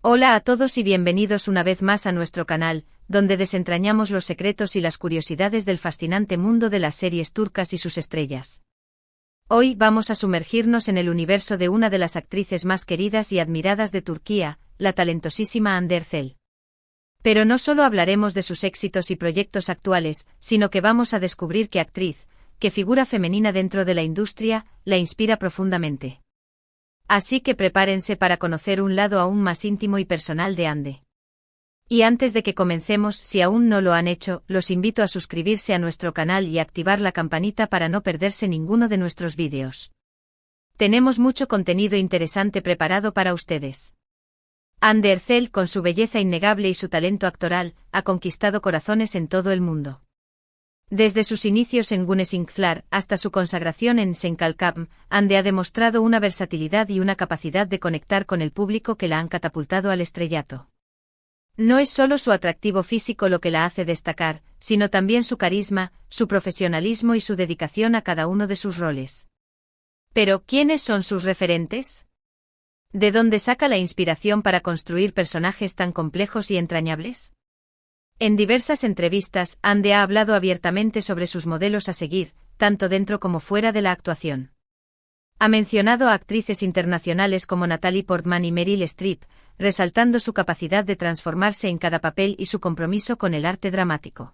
Hola a todos y bienvenidos una vez más a nuestro canal, donde desentrañamos los secretos y las curiosidades del fascinante mundo de las series turcas y sus estrellas. Hoy vamos a sumergirnos en el universo de una de las actrices más queridas y admiradas de Turquía, la talentosísima Hande Erçel. Pero no solo hablaremos de sus éxitos y proyectos actuales, sino que vamos a descubrir qué actriz, qué figura femenina dentro de la industria, la inspira profundamente. Así que prepárense para conocer un lado aún más íntimo y personal de Hande. Y antes de que comencemos, si aún no lo han hecho, los invito a suscribirse a nuestro canal y activar la campanita para no perderse ninguno de nuestros vídeos. Tenemos mucho contenido interesante preparado para ustedes. Hande Erçel, con su belleza innegable y su talento actoral, ha conquistado corazones en todo el mundo. Desde sus inicios en Güneşinkler hasta su consagración en Sen Kalkam, Hande ha demostrado una versatilidad y una capacidad de conectar con el público que la han catapultado al estrellato. No es solo su atractivo físico lo que la hace destacar, sino también su carisma, su profesionalismo y su dedicación a cada uno de sus roles. Pero, ¿quiénes son sus referentes? ¿De dónde saca la inspiración para construir personajes tan complejos y entrañables? En diversas entrevistas, Hande ha hablado abiertamente sobre sus modelos a seguir, tanto dentro como fuera de la actuación. Ha mencionado a actrices internacionales como Natalie Portman y Meryl Streep, resaltando su capacidad de transformarse en cada papel y su compromiso con el arte dramático.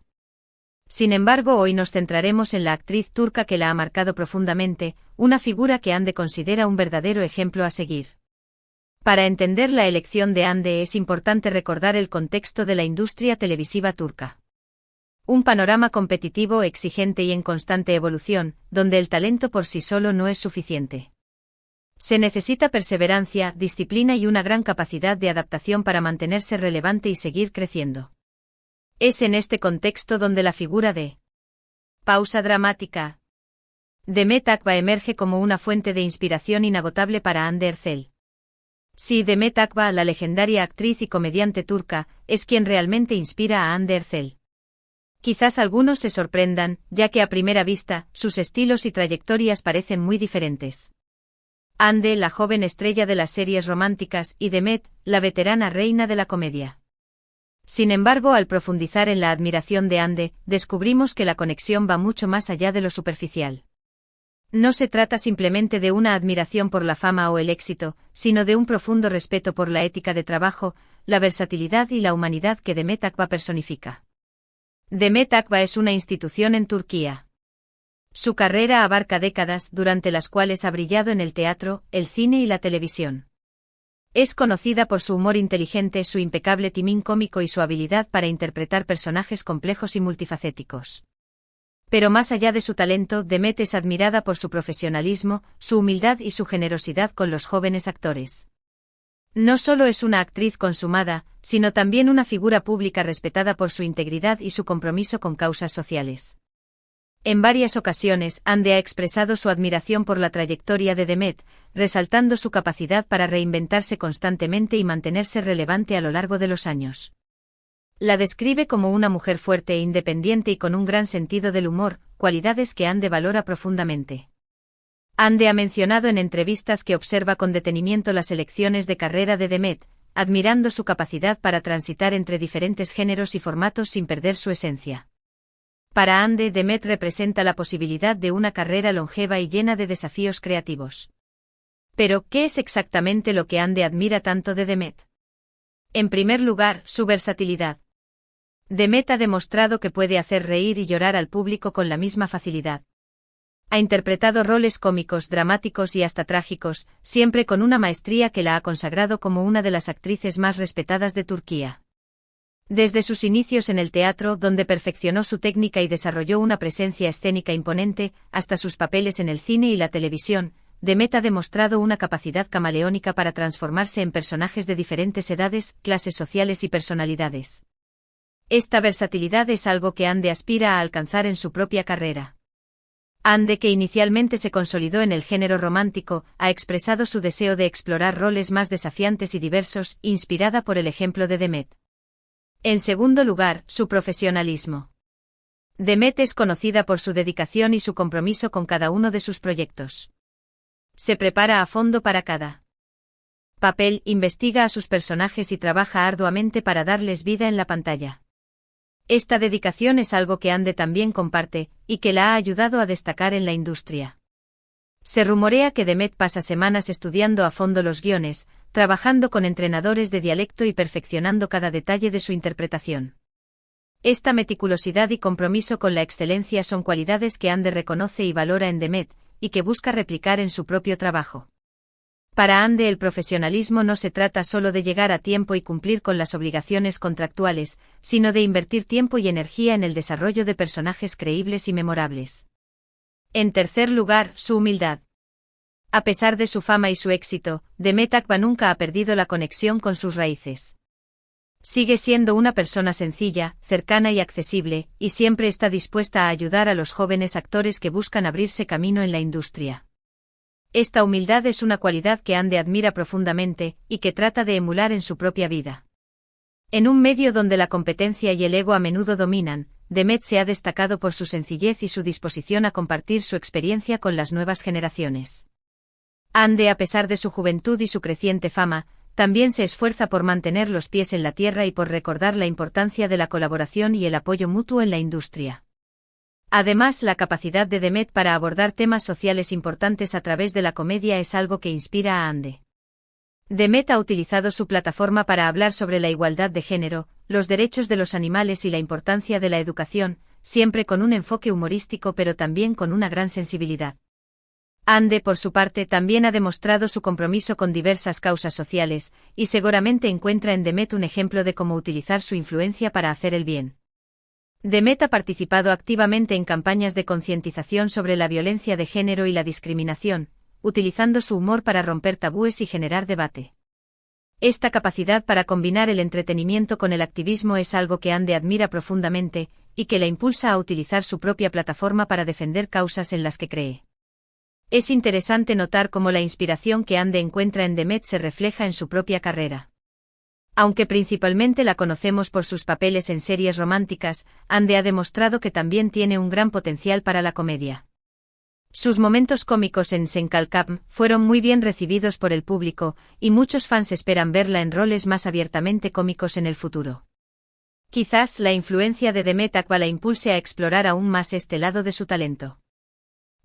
Sin embargo, hoy nos centraremos en la actriz turca que la ha marcado profundamente, una figura que Hande considera un verdadero ejemplo a seguir. Para entender la elección de Hande es importante recordar el contexto de la industria televisiva turca. Un panorama competitivo, exigente y en constante evolución, donde el talento por sí solo no es suficiente. Se necesita perseverancia, disciplina y una gran capacidad de adaptación para mantenerse relevante y seguir creciendo. Es en este contexto donde la figura de pausa dramática Demet Akba emerge como una fuente de inspiración inagotable para Hande Erçel. Sí, Demet Akba, la legendaria actriz y comediante turca, es quien realmente inspira a Hande Erçel. Quizás algunos se sorprendan, ya que a primera vista, sus estilos y trayectorias parecen muy diferentes. Hande, la joven estrella de las series románticas, y Demet, la veterana reina de la comedia. Sin embargo, al profundizar en la admiración de Hande, descubrimos que la conexión va mucho más allá de lo superficial. No se trata simplemente de una admiración por la fama o el éxito, sino de un profundo respeto por la ética de trabajo, la versatilidad y la humanidad que Demet Akba personifica. Demet Akba es una institución en Turquía. Su carrera abarca décadas durante las cuales ha brillado en el teatro, el cine y la televisión. Es conocida por su humor inteligente, su impecable timing cómico y su habilidad para interpretar personajes complejos y multifacéticos. Pero más allá de su talento, Demet es admirada por su profesionalismo, su humildad y su generosidad con los jóvenes actores. No solo es una actriz consumada, sino también una figura pública respetada por su integridad y su compromiso con causas sociales. En varias ocasiones, Hande ha expresado su admiración por la trayectoria de Demet, resaltando su capacidad para reinventarse constantemente y mantenerse relevante a lo largo de los años. La describe como una mujer fuerte e independiente y con un gran sentido del humor, cualidades que Hande valora profundamente. Hande ha mencionado en entrevistas que observa con detenimiento las elecciones de carrera de Demet, admirando su capacidad para transitar entre diferentes géneros y formatos sin perder su esencia. Para Hande, Demet representa la posibilidad de una carrera longeva y llena de desafíos creativos. Pero, ¿qué es exactamente lo que Hande admira tanto de Demet? En primer lugar, su versatilidad. Demet ha demostrado que puede hacer reír y llorar al público con la misma facilidad. Ha interpretado roles cómicos, dramáticos y hasta trágicos, siempre con una maestría que la ha consagrado como una de las actrices más respetadas de Turquía. Desde sus inicios en el teatro, donde perfeccionó su técnica y desarrolló una presencia escénica imponente, hasta sus papeles en el cine y la televisión, Demet ha demostrado una capacidad camaleónica para transformarse en personajes de diferentes edades, clases sociales y personalidades. Esta versatilidad es algo que Hande aspira a alcanzar en su propia carrera. Hande, que inicialmente se consolidó en el género romántico, ha expresado su deseo de explorar roles más desafiantes y diversos, inspirada por el ejemplo de Demet. En segundo lugar, su profesionalismo. Demet es conocida por su dedicación y su compromiso con cada uno de sus proyectos. Se prepara a fondo para cada papel, investiga a sus personajes y trabaja arduamente para darles vida en la pantalla. Esta dedicación es algo que Ande también comparte, y que la ha ayudado a destacar en la industria. Se rumorea que Demet pasa semanas estudiando a fondo los guiones, trabajando con entrenadores de dialecto y perfeccionando cada detalle de su interpretación. Esta meticulosidad y compromiso con la excelencia son cualidades que Ande reconoce y valora en Demet, y que busca replicar en su propio trabajo. Para Ande el profesionalismo no se trata solo de llegar a tiempo y cumplir con las obligaciones contractuales, sino de invertir tiempo y energía en el desarrollo de personajes creíbles y memorables. En tercer lugar, su humildad. A pesar de su fama y su éxito, Demet Akba nunca ha perdido la conexión con sus raíces. Sigue siendo una persona sencilla, cercana y accesible, y siempre está dispuesta a ayudar a los jóvenes actores que buscan abrirse camino en la industria. Esta humildad es una cualidad que Ande admira profundamente, y que trata de emular en su propia vida. En un medio donde la competencia y el ego a menudo dominan, Demet se ha destacado por su sencillez y su disposición a compartir su experiencia con las nuevas generaciones. Ande, a pesar de su juventud y su creciente fama, también se esfuerza por mantener los pies en la tierra y por recordar la importancia de la colaboración y el apoyo mutuo en la industria. Además, la capacidad de Demet para abordar temas sociales importantes a través de la comedia es algo que inspira a Ande. Demet ha utilizado su plataforma para hablar sobre la igualdad de género, los derechos de los animales y la importancia de la educación, siempre con un enfoque humorístico pero también con una gran sensibilidad. Ande, por su parte, también ha demostrado su compromiso con diversas causas sociales, y seguramente encuentra en Demet un ejemplo de cómo utilizar su influencia para hacer el bien. Demet ha participado activamente en campañas de concientización sobre la violencia de género y la discriminación, utilizando su humor para romper tabúes y generar debate. Esta capacidad para combinar el entretenimiento con el activismo es algo que Ande admira profundamente, y que la impulsa a utilizar su propia plataforma para defender causas en las que cree. Es interesante notar cómo la inspiración que Ande encuentra en Demet se refleja en su propia carrera. Aunque principalmente la conocemos por sus papeles en series románticas, Ande ha demostrado que también tiene un gran potencial para la comedia. Sus momentos cómicos en Senkalkam fueron muy bien recibidos por el público, y muchos fans esperan verla en roles más abiertamente cómicos en el futuro. Quizás la influencia de Demet Akba la impulse a explorar aún más este lado de su talento.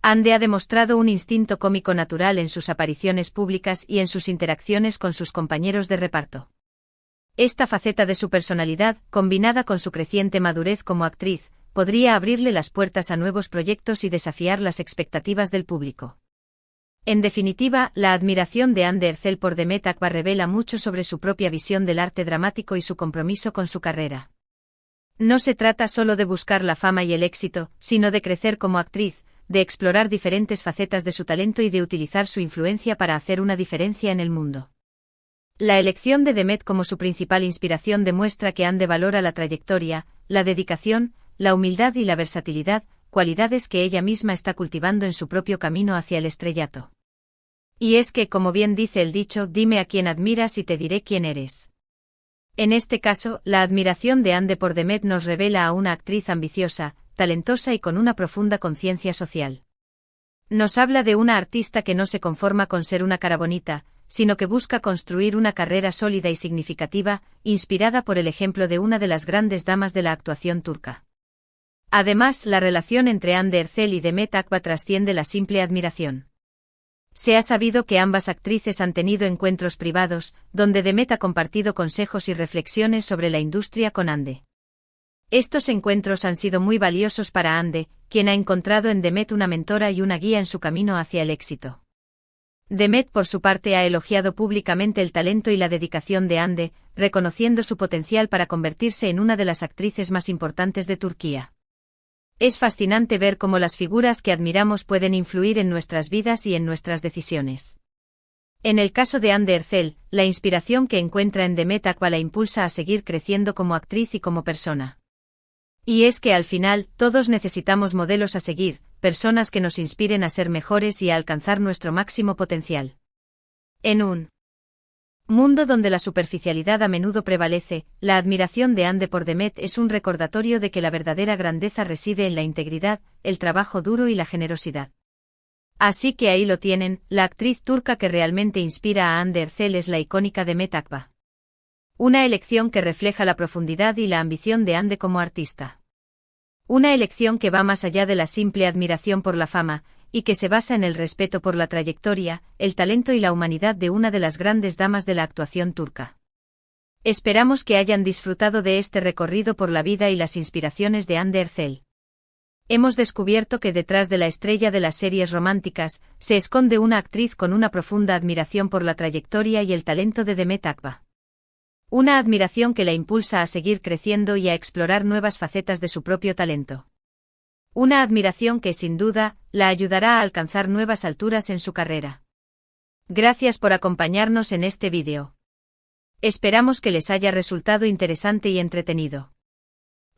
Ande ha demostrado un instinto cómico natural en sus apariciones públicas y en sus interacciones con sus compañeros de reparto. Esta faceta de su personalidad, combinada con su creciente madurez como actriz, podría abrirle las puertas a nuevos proyectos y desafiar las expectativas del público. En definitiva, la admiración de Ande Erçel por Demet Akba revela mucho sobre su propia visión del arte dramático y su compromiso con su carrera. No se trata solo de buscar la fama y el éxito, sino de crecer como actriz, de explorar diferentes facetas de su talento y de utilizar su influencia para hacer una diferencia en el mundo. La elección de Demet como su principal inspiración demuestra que Ande valora la trayectoria, la dedicación, la humildad y la versatilidad, cualidades que ella misma está cultivando en su propio camino hacia el estrellato. Y es que, como bien dice el dicho, dime a quién admiras y te diré quién eres. En este caso, la admiración de Ande por Demet nos revela a una actriz ambiciosa, talentosa y con una profunda conciencia social. Nos habla de una artista que no se conforma con ser una cara bonita, sino que busca construir una carrera sólida y significativa, inspirada por el ejemplo de una de las grandes damas de la actuación turca. Además, la relación entre Ande Erçel y Demet Akba trasciende la simple admiración. Se ha sabido que ambas actrices han tenido encuentros privados, donde Demet ha compartido consejos y reflexiones sobre la industria con Ande. Estos encuentros han sido muy valiosos para Ande, quien ha encontrado en Demet una mentora y una guía en su camino hacia el éxito. Demet, por su parte, ha elogiado públicamente el talento y la dedicación de Ande, reconociendo su potencial para convertirse en una de las actrices más importantes de Turquía. Es fascinante ver cómo las figuras que admiramos pueden influir en nuestras vidas y en nuestras decisiones. En el caso de Ande Erçel, la inspiración que encuentra en Demet Akba la impulsa a seguir creciendo como actriz y como persona. Y es que al final, todos necesitamos modelos a seguir, personas que nos inspiren a ser mejores y a alcanzar nuestro máximo potencial. En un mundo donde la superficialidad a menudo prevalece, la admiración de Ande por Demet es un recordatorio de que la verdadera grandeza reside en la integridad, el trabajo duro y la generosidad. Así que ahí lo tienen, la actriz turca que realmente inspira a Hande Erçel es la icónica Demet Akba. Una elección que refleja la profundidad y la ambición de Hande como artista. Una elección que va más allá de la simple admiración por la fama, y que se basa en el respeto por la trayectoria, el talento y la humanidad de una de las grandes damas de la actuación turca. Esperamos que hayan disfrutado de este recorrido por la vida y las inspiraciones de Hande Erçel. Hemos descubierto que detrás de la estrella de las series románticas, se esconde una actriz con una profunda admiración por la trayectoria y el talento de Demet Akba. Una admiración que la impulsa a seguir creciendo y a explorar nuevas facetas de su propio talento. Una admiración que, sin duda, la ayudará a alcanzar nuevas alturas en su carrera. Gracias por acompañarnos en este vídeo. Esperamos que les haya resultado interesante y entretenido.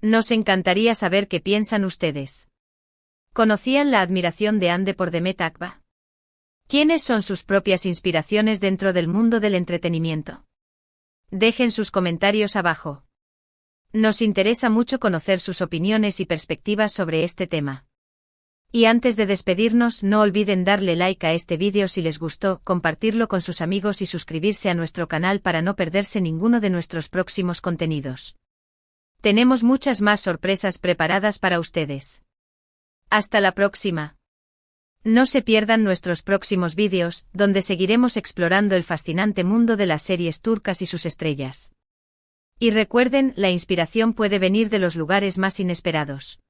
Nos encantaría saber qué piensan ustedes. ¿Conocían la admiración de Hande por Demet Akba? ¿Quiénes son sus propias inspiraciones dentro del mundo del entretenimiento? Dejen sus comentarios abajo. Nos interesa mucho conocer sus opiniones y perspectivas sobre este tema. Y antes de despedirnos, no olviden darle like a este vídeo si les gustó, compartirlo con sus amigos y suscribirse a nuestro canal para no perderse ninguno de nuestros próximos contenidos. Tenemos muchas más sorpresas preparadas para ustedes. Hasta la próxima. No se pierdan nuestros próximos vídeos, donde seguiremos explorando el fascinante mundo de las series turcas y sus estrellas. Y recuerden, la inspiración puede venir de los lugares más inesperados.